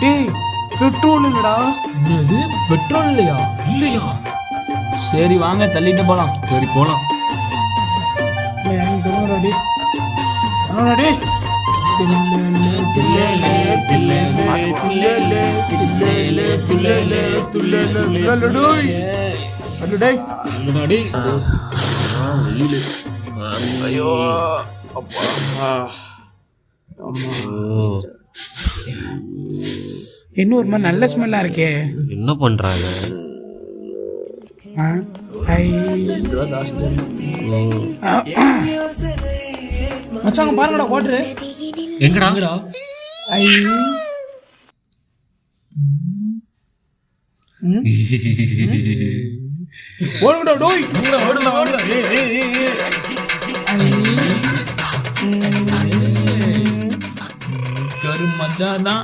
டேய் பெட்ரோல் இல்லடா. என்னது பெட்ரோல் இல்லையா? இல்லையா? சரி வாங்க தள்ளிட்டு போலாம். சரி போலாம். தோணுடாடி தோணுடாடி. ஐயோ இன்னும் ஒரு மாதிரி நல்ல ஸ்மெல்லா இருக்கே. என்ன பண்றாங்க? மச்சாங்க பாருங்கடா கோட்ரு. எங்கடா? ஐ ஓடுங்கடா டோய். ஓடுடா. கரு மச்சான் தான்.